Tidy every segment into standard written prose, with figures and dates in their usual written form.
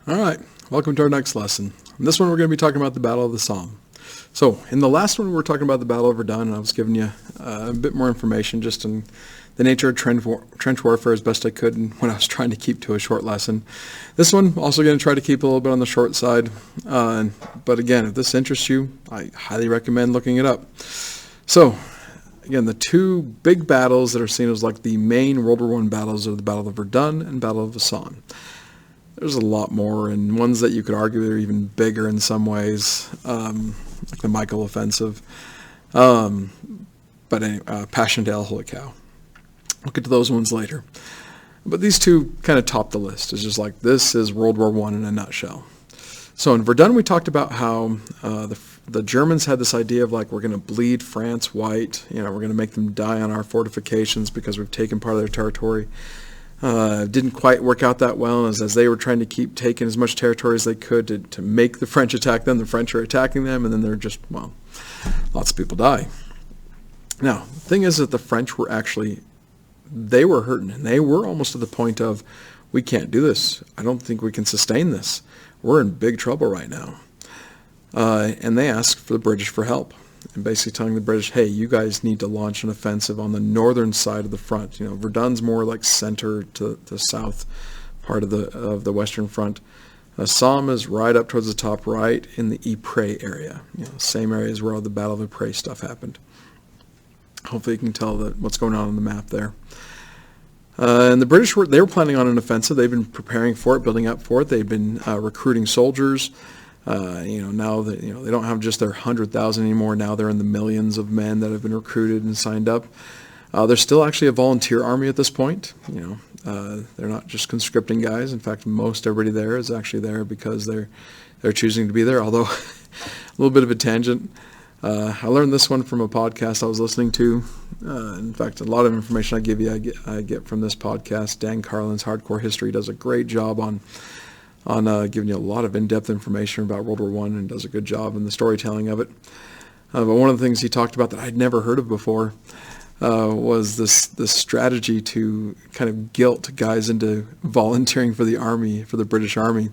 All right, welcome to our next lesson. In this one, we're going to be talking about the Battle of the Somme. So, in the last one, we were talking about the Battle of Verdun, and I was giving you a bit more information just in the nature of trench warfare as best I could, and when I was trying to keep to a short lesson. This one, also going to try to keep a little bit on the short side. But again, if this interests you, I highly recommend looking it up. So, again, the two big battles that are seen as like the main World War I battles are the Battle of Verdun and Battle of the Somme. There's a lot more, and ones that you could argue are even bigger in some ways, like the Michael Offensive. But anyway, Passchendaele, Holy Cow. We'll get to those ones later. But these two kind of top the list. It's just like, this is World War I in a nutshell. So in Verdun, we talked about how the Germans had this idea of like, we're going to bleed France white. We're going to make them die on our fortifications because we've taken part of their territory. Didn't quite work out that well, as they were trying to keep taking as much territory as they could to make the French attack them. The French are attacking them, and then they're just, lots of people die. Now, the thing is that the French were they were hurting, and they were almost to the point of, we can't do this. I don't think we can sustain this. We're in big trouble right now. And they asked for the British for help, and basically telling the British, hey, you guys need to launch an offensive on the northern side of the front. Verdun's more like center to the south part of the Western Front. Somme is right up towards the top right in the Ypres area. Same areas where all the Battle of Ypres stuff happened. Hopefully you can tell what's going on the map there. And the British were planning on an offensive. They've been preparing for it, building up for it. They've been recruiting soldiers. Now that they don't have just their 100,000 anymore. Now they're in the millions of men that have been recruited and signed up. There's still actually a volunteer army at this point. They're not just conscripting guys. In fact, most everybody there is actually there because they're choosing to be there. Although a little bit of a tangent. I learned this one from a podcast I was listening to. In fact, a lot of information I give you, I get from this podcast. Dan Carlin's Hardcore History does a great job on giving you a lot of in-depth information about World War I, and does a good job in the storytelling of it. But one of the things he talked about that I'd never heard of before was this strategy to kind of guilt guys into volunteering for the British Army,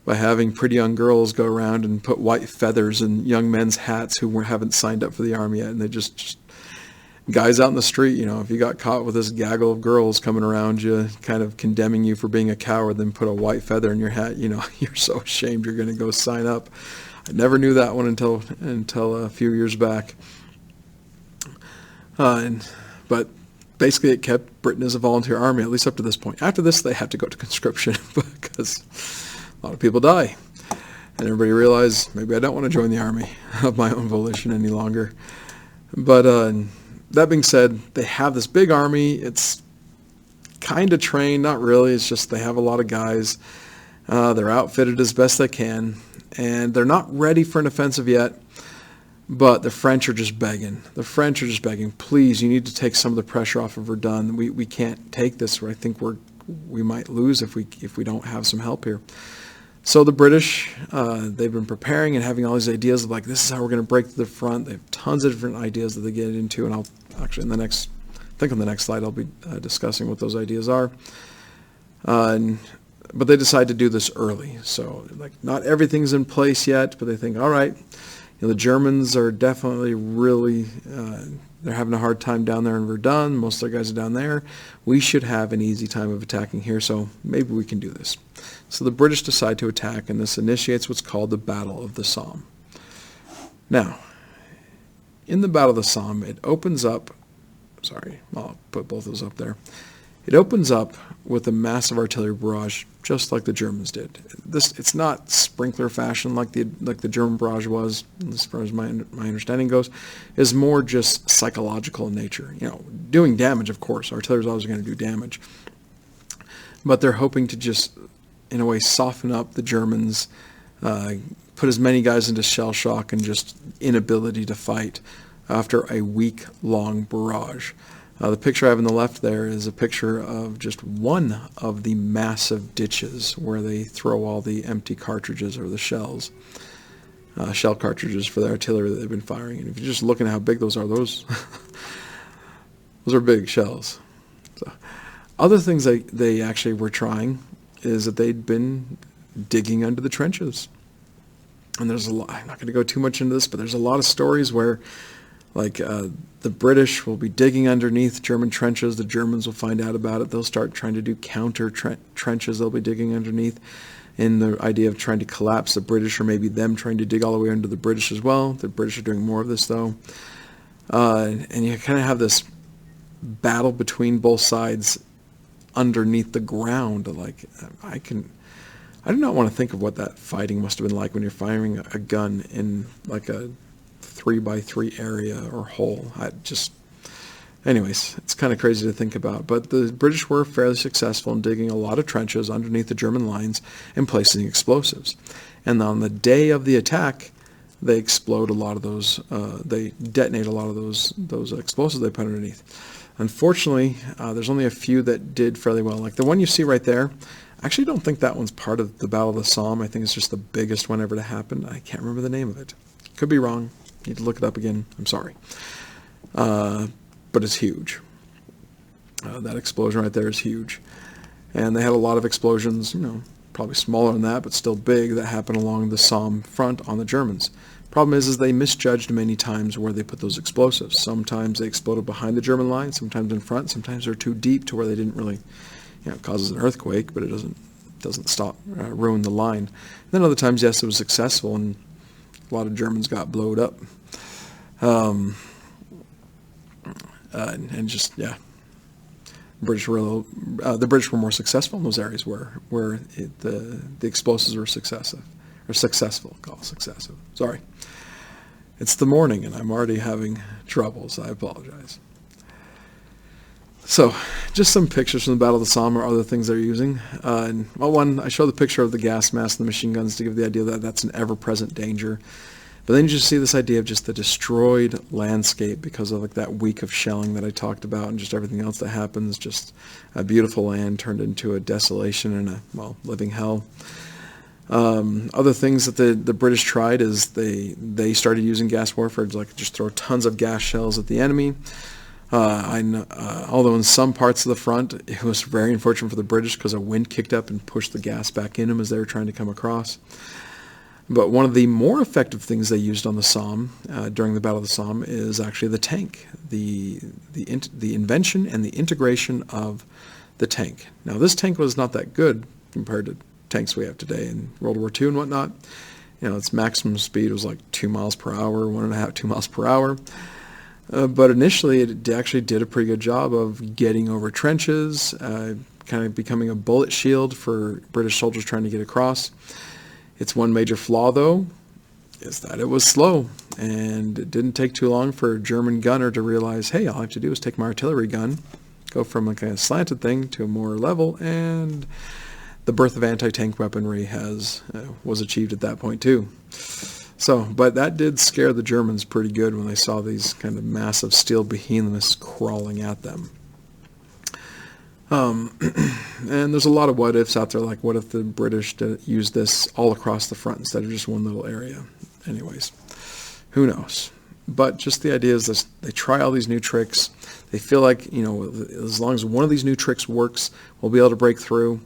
by having pretty young girls go around and put white feathers in young men's hats who haven't signed up for the army yet, and they just guys out in the street, if you got caught with this gaggle of girls coming around you, kind of condemning you for being a coward, then put a white feather in your hat, you're so ashamed you're going to go sign up. I never knew that one until a few years back. But basically it kept Britain as a volunteer army, at least up to this point. After this, they had to go to conscription because a lot of people die. And everybody realized, maybe I don't want to join the army of my own volition any longer. But that being said, they have this big army. It's kind of trained, not really. It's just they have a lot of guys. They're outfitted as best they can. And they're not ready for an offensive yet. But the French are just begging. Please, you need to take some of the pressure off of Verdun. We can't take this. I think we might lose if we don't have some help here. So the British, they've been preparing and having all these ideas of like, this is how we're going to break to the front. They have tons of different ideas that they get into, and I'll actually on the next slide I'll be discussing what those ideas are. But they decide to do this early. So like, not everything's in place yet, but they think, all right, the Germans are definitely really, they're having a hard time down there in Verdun. Most of their guys are down there. We should have an easy time of attacking here, so maybe we can do this. So the British decide to attack, and this initiates what's called the Battle of the Somme. Now, in the Battle of the Somme, it opens up, I'll put both of those up there. It opens up with a massive artillery barrage, just like the Germans did. It's not sprinkler fashion like the German barrage was, as far as my understanding goes. It's more just psychological in nature. Doing damage, of course. Artillery is always going to do damage. But they're hoping to just, in a way, soften up the Germans, put as many guys into shell shock and just inability to fight after a week-long barrage. The picture I have on the left there is a picture of just one of the massive ditches where they throw all the empty cartridges or the shells, shell cartridges for the artillery that they've been firing. And if you're just looking at how big those are, those are big shells. So, other things they actually were trying is that they'd been digging under the trenches. And there's a lot, I'm not going to go too much into this, but there's a lot of stories where, like, the British will be digging underneath German trenches. The Germans will find out about it. They'll start trying to do counter trenches they'll be digging underneath, in the idea of trying to collapse the British, or maybe them trying to dig all the way under the British as well. The British are doing more of this, though. And you kind of have this battle between both sides underneath the ground. Like, I do not want to think of what that fighting must have been like when you're firing a gun in like a 3x3 area or hole. Anyways, it's kind of crazy to think about. But the British were fairly successful in digging a lot of trenches underneath the German lines and placing explosives. And on the day of the attack, they explode a lot of those. They detonate a lot of those explosives they put underneath. Unfortunately, there's only a few that did fairly well. Like the one you see right there. I actually don't think that one's part of the Battle of the Somme. I think it's just the biggest one ever to happen. I can't remember the name of it. Could be wrong. Need to look it up again. I'm sorry. But it's huge. That explosion right there is huge. And they had a lot of explosions, probably smaller than that, but still big, that happened along the Somme front on the Germans. Problem is they misjudged many times where they put those explosives. Sometimes they exploded behind the German line, sometimes in front, sometimes they're too deep to where they didn't really, it causes an earthquake, but it doesn't stop, ruin the line. And then other times, yes, it was successful, and a lot of Germans got blowed up. The British were more successful in those areas where the explosives were successful. Sorry. It's the morning, and I'm already having troubles. I apologize. So, just some pictures from the Battle of the Somme or other things they're using. One, I show the picture of the gas mask and the machine guns to give the idea that that's an ever-present danger. But then you just see this idea of just the destroyed landscape because of like that week of shelling that I talked about, and just everything else that happens. Just a beautiful land turned into a desolation and a living hell. Other things that the British tried is they started using gas warfare to just throw tons of gas shells at the enemy. Although in some parts of the front, it was very unfortunate for the British because a wind kicked up and pushed the gas back in them as they were trying to come across. But one of the more effective things they used on the Somme during the Battle of the Somme is actually the tank, the invention and the integration of the tank. Now, this tank was not that good compared to tanks we have today in World War II and whatnot. Its maximum speed was like 2 miles per hour, 1.5, 2 miles per hour. But initially, it actually did a pretty good job of getting over trenches, kind of becoming a bullet shield for British soldiers trying to get across. Its one major flaw, though, is that it was slow, and it didn't take too long for a German gunner to realize, hey, all I have to do is take my artillery gun, go from a kind of slanted thing to a more level, and the birth of anti-tank weaponry was achieved at that point, too. But that did scare the Germans pretty good when they saw these kind of massive steel behemoths crawling at them. And there's a lot of what-ifs out there, like what if the British used this all across the front instead of just one little area? Anyways, who knows? But just the idea is this, they try all these new tricks. They feel like, as long as one of these new tricks works, we'll be able to break through.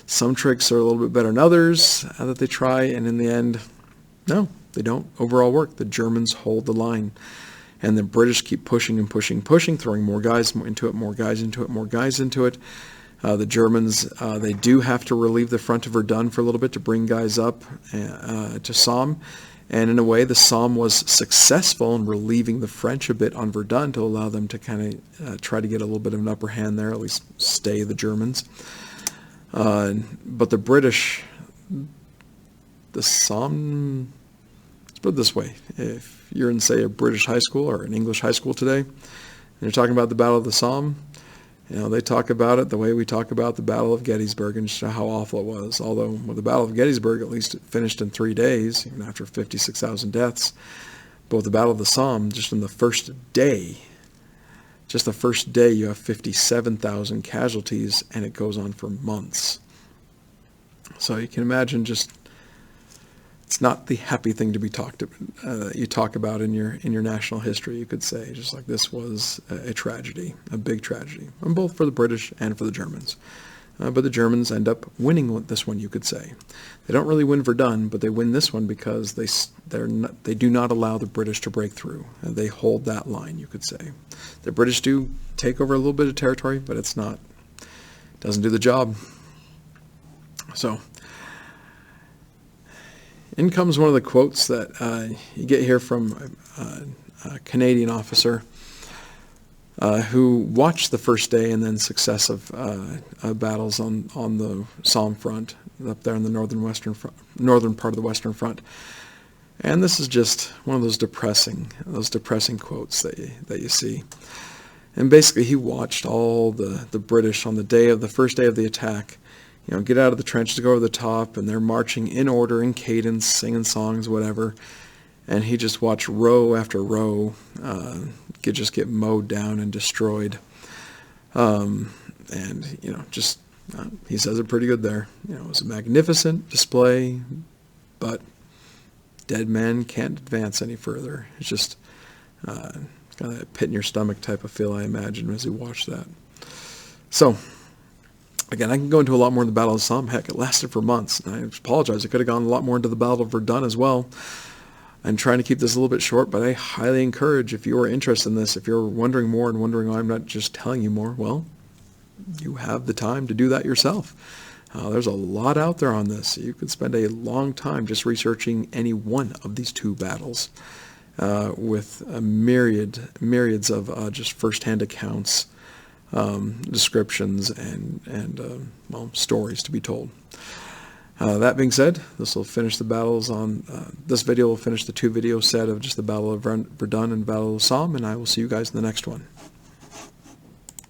Some tricks are a little bit better than others that they try, and in the end, no, they don't overall work. The Germans hold the line. And the British keep pushing and pushing, throwing more guys into it, more guys into it, more guys into it. The Germans, they do have to relieve the front of Verdun for a little bit to bring guys up to Somme. And in a way, the Somme was successful in relieving the French a bit on Verdun to allow them to kind of try to get a little bit of an upper hand there, at least stay the Germans. But the British, the Somme, let's put it this way, if you're in, say, a British high school or an English high school today, and you're talking about the Battle of the Somme, they talk about it the way we talk about the Battle of Gettysburg and just how awful it was. Although with the Battle of Gettysburg, at least it finished in 3 days, even after 56,000 deaths. But with the Battle of the Somme, just in the first day, you have 57,000 casualties, and it goes on for months. So you can imagine it's not the happy thing to be you talk about in your national history, you could say. Just like this was a tragedy, a big tragedy, and both for the British and for the Germans. but the Germans end up winning this one, you could say. They don't really win Verdun, but they win this one because they do not allow the British to break through. They hold that line, you could say. The British do take over a little bit of territory, but doesn't do the job. So, in comes one of the quotes that you get here from a Canadian officer who watched the first day and then successive battles on the Somme front, up there in the northern part of the Western Front. And this is just one of those depressing quotes that you see. And basically, he watched all the British on the first day of the attack, get out of the trench to go over the top, and they're marching in order, in cadence, singing songs, whatever. And he just watched row after row get mowed down and destroyed. He says it pretty good there. It was a magnificent display, but dead men can't advance any further. It's just kind of that pit in your stomach type of feel, I imagine, as he watched that. So, again, I can go into a lot more in the Battle of Somme. Heck, it lasted for months. And I apologize. I could have gone a lot more into the Battle of Verdun as well. I'm trying to keep this a little bit short, but I highly encourage, if you are interested in this, if you're wondering more and wondering why I'm not just telling you more, well, you have the time to do that yourself. There's a lot out there on this. You could spend a long time just researching any one of these two battles with myriads of just first-hand accounts, descriptions, and stories to be told. That being said, this will finish the battles on, this video will finish the two-video set of just the Battle of Verdun and Battle of Somme, and I will see you guys in the next one.